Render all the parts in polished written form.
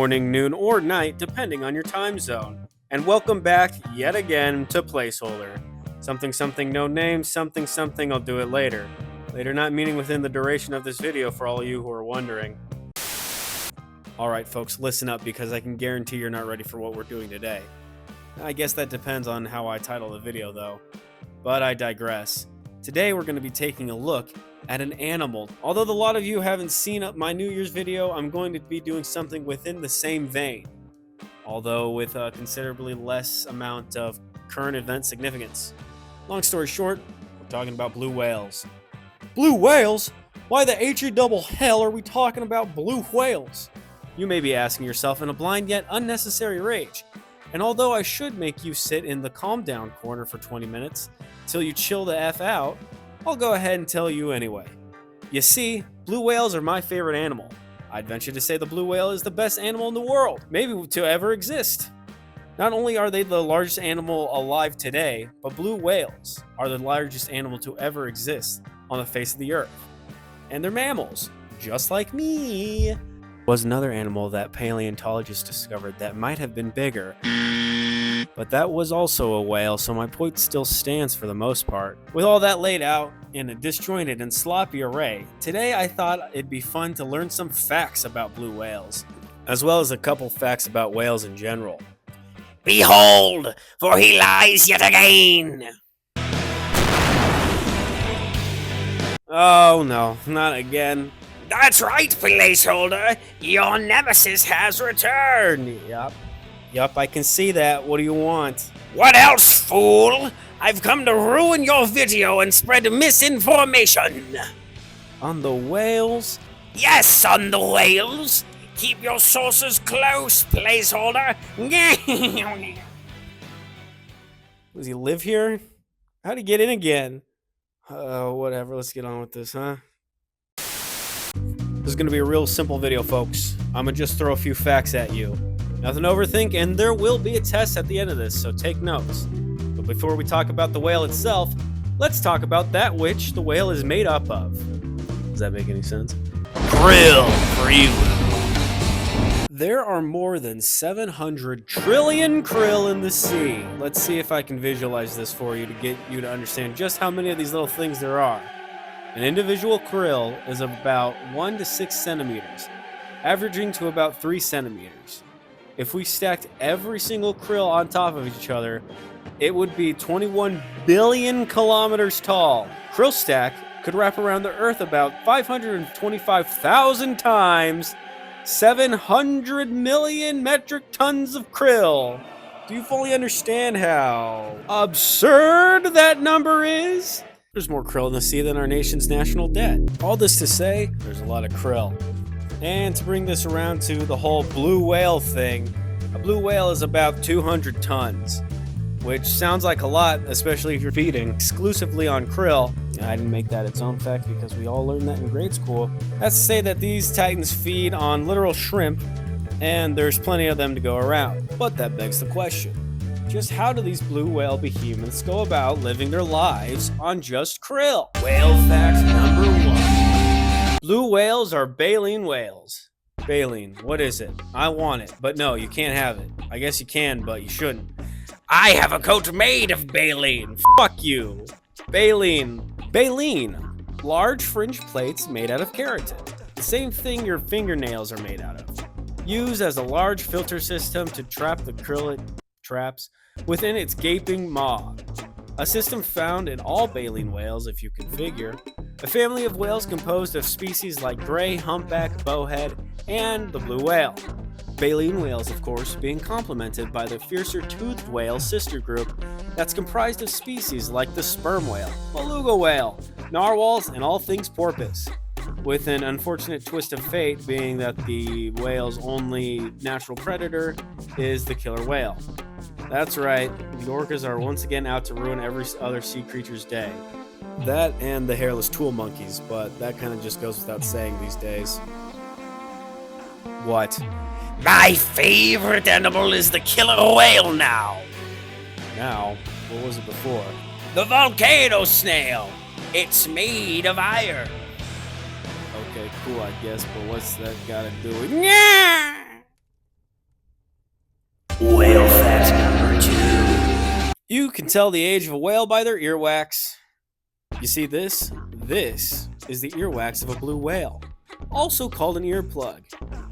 morning, noon, or night, depending on your time zone. And welcome back yet again to Placeholder. Something something no name, something something I'll do it later. Later not meaning within the duration of this video for all of you who are wondering. Alright folks, listen up because I can guarantee you're not ready for what we're doing today. I guess that depends on how I title the video though. But I digress. Today we're going to be taking a look at an animal. Although a lot of you haven't seen my New Year's video, I'm going to be doing something within the same vein. Although with a considerably less amount of current event significance. Long story short, we're talking about blue whales. Blue whales? Why the H-double hell are we talking about blue whales? You may be asking yourself in a blind yet unnecessary rage. And although I should make you sit in the calm down corner for 20 minutes till you chill the F out, I'll go ahead and tell you anyway. You see, blue whales are my favorite animal. I'd venture to say the blue whale is the best animal in the world, maybe to ever exist. Not only are they the largest animal alive today, but blue whales are the largest animal to ever exist on the face of the earth. And they're mammals, just like me. Was another animal that paleontologists discovered that might have been bigger. But that was also a whale, so my point still stands for the most part. With all that laid out in a disjointed and sloppy array, today I thought it'd be fun to learn some facts about blue whales, as well as a couple facts about whales in general. Behold, for he lies yet again! Oh no, not again. That's right, Placeholder! Your nemesis has returned! Yup, I can see that. What do you want? What else, fool? I've come to ruin your video and spread misinformation! On the whales? Yes, on the whales! Keep your sources close, Placeholder! Does he live here? How'd he get in again? Whatever, let's get on with this, huh? This is gonna be a real simple video, folks. I'm gonna just throw a few facts at you. Nothing to overthink, and there will be a test at the end of this, so take notes. But before we talk about the whale itself, let's talk about that which the whale is made up of. Does that make any sense? Krill for you. There are more than 700 trillion krill in the sea. Let's see if I can visualize this for you to get you to understand just how many of these little things there are. An individual krill is about 1 to 6 centimeters, averaging to about 3 centimeters. If we stacked every single krill on top of each other, it would be 21 billion kilometers tall. Krill stack could wrap around the Earth about 525,000 times, 700 million metric tons of krill. Do you fully understand how absurd that number is? There's more krill in the sea than our nation's national debt. All this to say, there's a lot of krill. And to bring this around to the whole blue whale thing, a blue whale is about 200 tons, which sounds like a lot, especially if you're feeding exclusively on krill. I didn't make that its own fact because we all learned that in grade school. That's to say that these titans feed on literal shrimp, and there's plenty of them to go around. But that begs the question, just how do these blue whale behemoths go about living their lives on just krill? Whale fact number 1. Blue whales are baleen whales. Baleen, what is it? I want it, but no, you can't have it. I guess you can, but you shouldn't. I have a coat made of baleen. Fuck you. Baleen. Baleen. Large fringe plates made out of keratin. The same thing your fingernails are made out of. Used as a large filter system to trap the krill it traps within its gaping maw. A system found in all baleen whales, if you can figure. A family of whales composed of species like gray, humpback, bowhead, and the blue whale. Baleen whales, of course, being complemented by the fiercer toothed whale sister group that's comprised of species like the sperm whale, beluga whale, narwhals, and all things porpoise. With an unfortunate twist of fate being that the whale's only natural predator is the killer whale. That's right, the orcas are once again out to ruin every other sea creature's day. That and the hairless tool monkeys, but that kind of just goes without saying these days. What? My favorite animal is the killer whale now. Now? What was it before? The volcano snail. It's made of iron. Okay, cool, I guess, but what's that gotta do with... Whale fact number 2. You can tell the age of a whale by their earwax. You see this? This is the earwax of a blue whale, also called an earplug.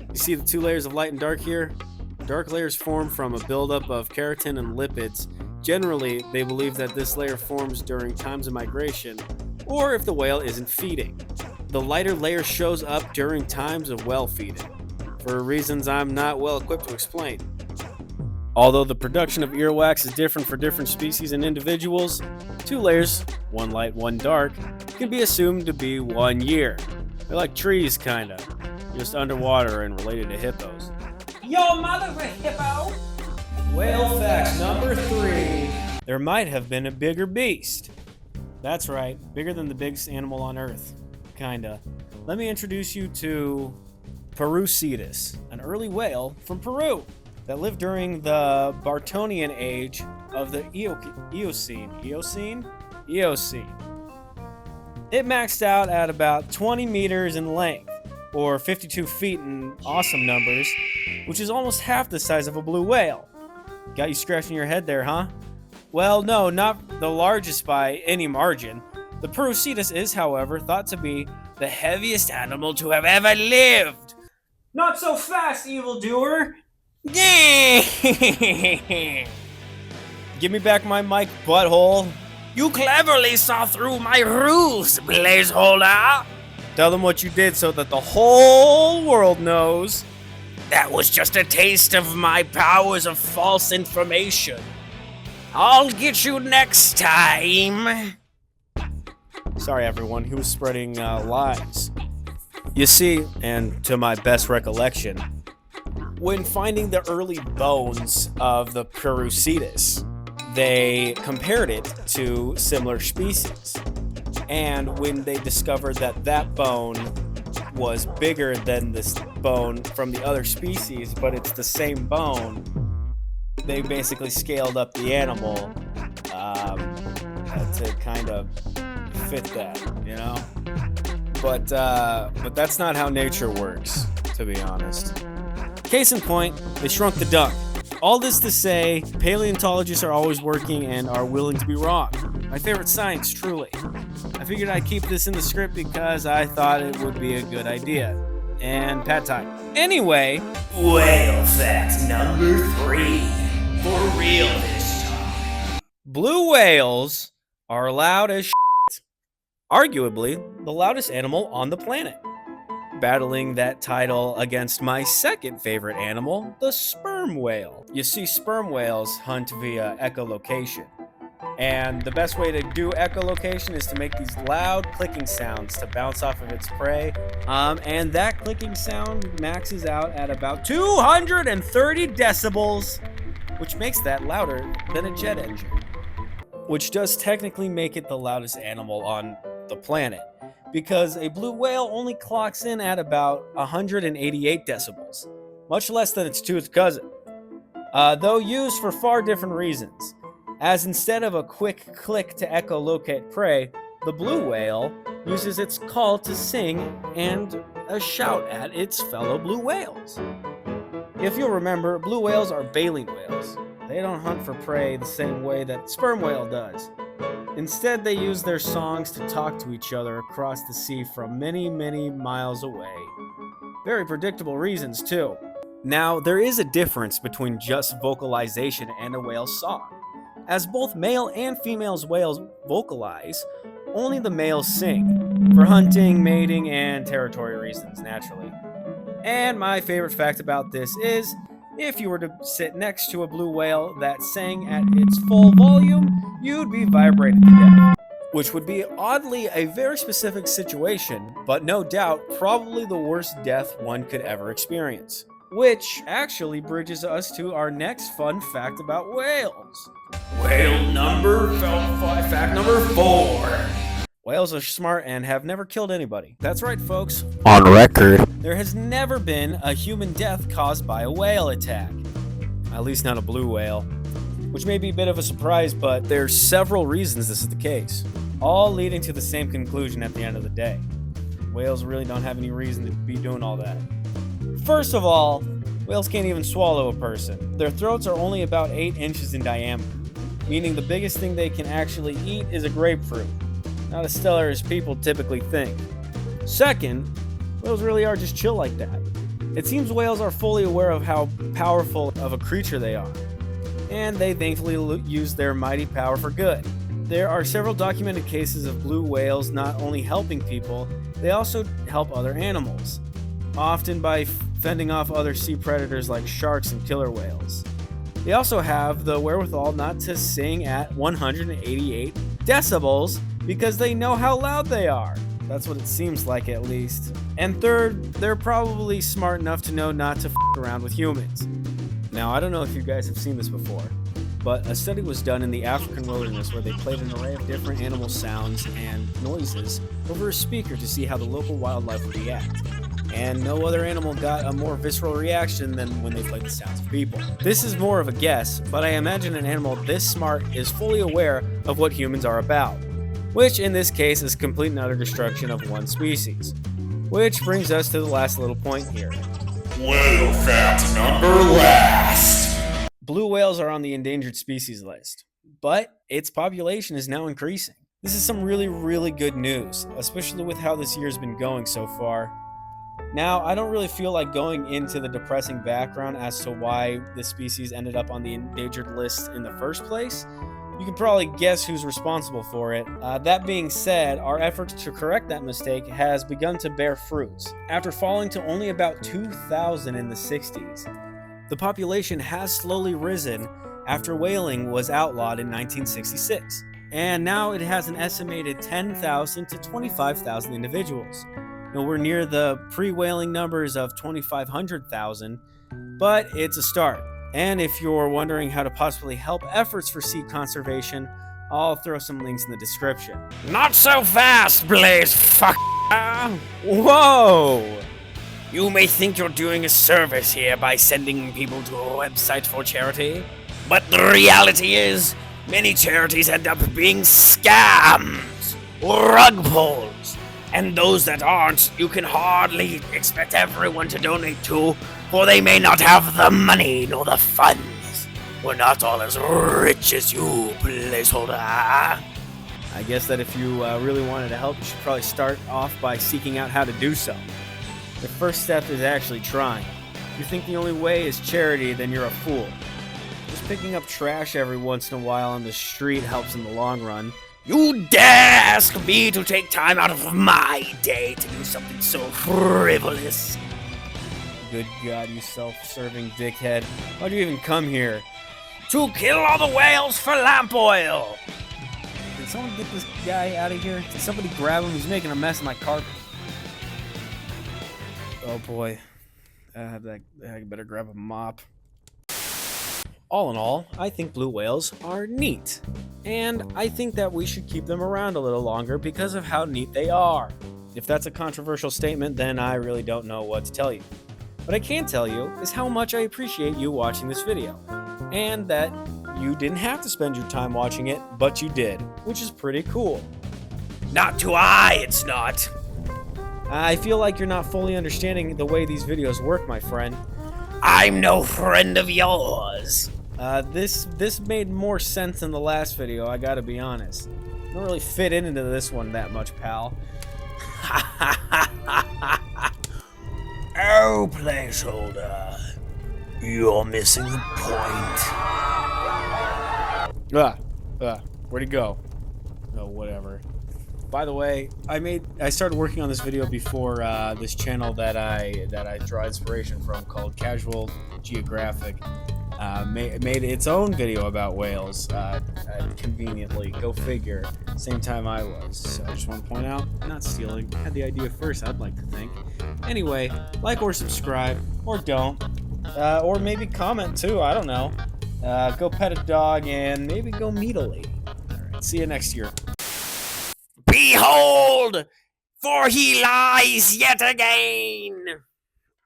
You see the two layers of light and dark here? Dark layers form from a buildup of keratin and lipids. Generally, they believe that this layer forms during times of migration, or if the whale isn't feeding. The lighter layer shows up during times of whale feeding, for reasons I'm not well equipped to explain. Although the production of earwax is different for different species and individuals, two layers, one light, one dark, can be assumed to be 1 year. They're like trees, kinda, just underwater and related to hippos. Your mother's a hippo? Whale fact number 3. There might have been a bigger beast. That's right, bigger than the biggest animal on Earth. Kinda. Let me introduce you to Perucetus, an early whale from Peru that lived during the Bartonian age of the Eocene. It maxed out at about 20 meters in length, or 52 feet in awesome numbers, which is almost half the size of a blue whale. Got you scratching your head there, huh? Well, no, not the largest by any margin. The Perucetus is, however, thought to be the heaviest animal to have ever lived. Not so fast, evildoer! Give me back my mic, butthole. You cleverly saw through my ruse, blazeholder. Tell them what you did so that the whole world knows. That was just a taste of my powers of false information. I'll get you next time. Sorry, everyone who was spreading lies. You see, and to my best recollection, when finding the early bones of the Perucetus, they compared it to similar species. And when they discovered that that bone was bigger than this bone from the other species, but it's the same bone, they basically scaled up the animal to kind of fit that, you know? But that's not how nature works, to be honest. Case in point, they shrunk the duck. All this to say, paleontologists are always working and are willing to be wrong. My favorite science, truly. I figured I'd keep this in the script because I thought it would be a good idea. And pad time. Anyway, Whale fact number 3. For real this time. Blue whales are loud as shit. Arguably, the loudest animal on the planet. Battling that title against my second favorite animal, the sperm whale. You see, sperm whales hunt via echolocation. And the best way to do echolocation is to make these loud clicking sounds to bounce off of its prey. And that clicking sound maxes out at about 230 decibels, which makes that louder than a jet engine. Which does technically make it the loudest animal on the planet, because a blue whale only clocks in at about 188 decibels, much less than its toothed cousin, though used for far different reasons. As instead of a quick click to echolocate prey, the blue whale uses its call to sing and a shout at its fellow blue whales. If you'll remember, blue whales are baleen whales. They don't hunt for prey the same way that sperm whale does. Instead, they use their songs to talk to each other across the sea from many, many miles away. Very predictable reasons, too. Now, there is a difference between just vocalization and a whale's song. As both male and female whales vocalize, only the males sing, for hunting, mating, and territory reasons, naturally. And my favorite fact about this is, if you were to sit next to a blue whale that sang at its full volume, you'd be vibrated to death. Which would be oddly a very specific situation, but no doubt probably the worst death one could ever experience. Which actually bridges us to our next fun fact about whales. Fact number 4. Whales are smart and have never killed anybody. That's right, folks. On record. There has never been a human death caused by a whale attack. At least not a blue whale. Which may be a bit of a surprise, but there's several reasons this is the case. All leading to the same conclusion at the end of the day. Whales really don't have any reason to be doing all that. First of all, Whales can't even swallow a person. Their throats are only about 8 inches in diameter, meaning the biggest thing they can actually eat is a grapefruit. Not as stellar as people typically think. Second, whales really are just chill like that. It seems whales are fully aware of how powerful of a creature they are, and they thankfully use their mighty power for good. There are several documented cases of blue whales not only helping people, they also help other animals, often by fending off other sea predators like sharks and killer whales. They also have the wherewithal not to sing at 188 decibels because they know how loud they are. That's what it seems like, at least. And third, they're probably smart enough to know not to around with humans. Now, I don't know if you guys have seen this before, but a study was done in the African wilderness where they played an array of different animal sounds and noises over a speaker to see how the local wildlife would react. And no other animal got a more visceral reaction than when they played the sounds of people. This is more of a guess, but I imagine an animal this smart is fully aware of what humans are about, which in this case is complete and utter destruction of one species. Which brings us to the last little point here. Whale fact number last. Blue whales are on the endangered species list, but its population is now increasing. This is some really good news, especially with how this year's been going so far. Now, I don't really feel like going into the depressing background as to why this species ended up on the endangered list in the first place. You can probably guess who's responsible for it. That being said, our efforts to correct that mistake has begun to bear fruits. After falling to only about 2,000 in the 60s, the population has slowly risen after whaling was outlawed in 1966. And now it has an estimated 10,000 to 25,000 individuals. We're near the pre-whaling numbers of 2,500,000, but it's a start. And if you're wondering how to possibly help efforts for sea conservation, I'll throw some links in the description. Not so fast, Blaze fuck. Whoa! You may think you're doing a service here by sending people to a website for charity, but the reality is, many charities end up being scams, rug pulls, and those that aren't, you can hardly expect everyone to donate to, for they may not have the money nor the funds. We're not all as rich as you, placeholder. I guess that if you really wanted to help, you should probably start off by seeking out how to do so. The first step is actually trying. If you think the only way is charity, then you're a fool. Just picking up trash every once in a while on the street helps in the long run. You dare ask me to take time out of my day to do something so frivolous? Good God, you self-serving dickhead. Why'd you even come here? To kill all the whales for lamp oil! Did someone get this guy out of here? Did somebody grab him? He's making a mess of my carpet. Oh boy. I better grab a mop. All in all, I think blue whales are neat. And I think that we should keep them around a little longer because of how neat they are. If that's a controversial statement, then I really don't know what to tell you. What I can tell you is how much I appreciate you watching this video. And that you didn't have to spend your time watching it, but you did, which is pretty cool. Not to I, it's not. I feel like you're not fully understanding the way these videos work, my friend. I'm no friend of yours. This made more sense than the last video, I gotta be honest. Don't really fit into this one that much, pal. Oh, placeholder. You're missing the point. Where'd he go? Oh, whatever. By the way, I started working on this video before this channel that I draw inspiration from called Casual Geographic made its own video about whales. Conveniently, go figure. Same time I was. So I just want to point out, not stealing. Had the idea first, I'd like to think. Anyway, like or subscribe, or don't, or maybe comment too. I don't know. Go pet a dog and maybe go meet a lady. All right, see you next year. Behold, for he lies yet again.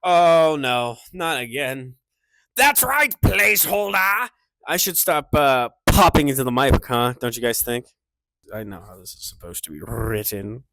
Oh no, not again. That's right, placeholder. I should stop popping into the mic, huh? Don't you guys think? I know how this is supposed to be written.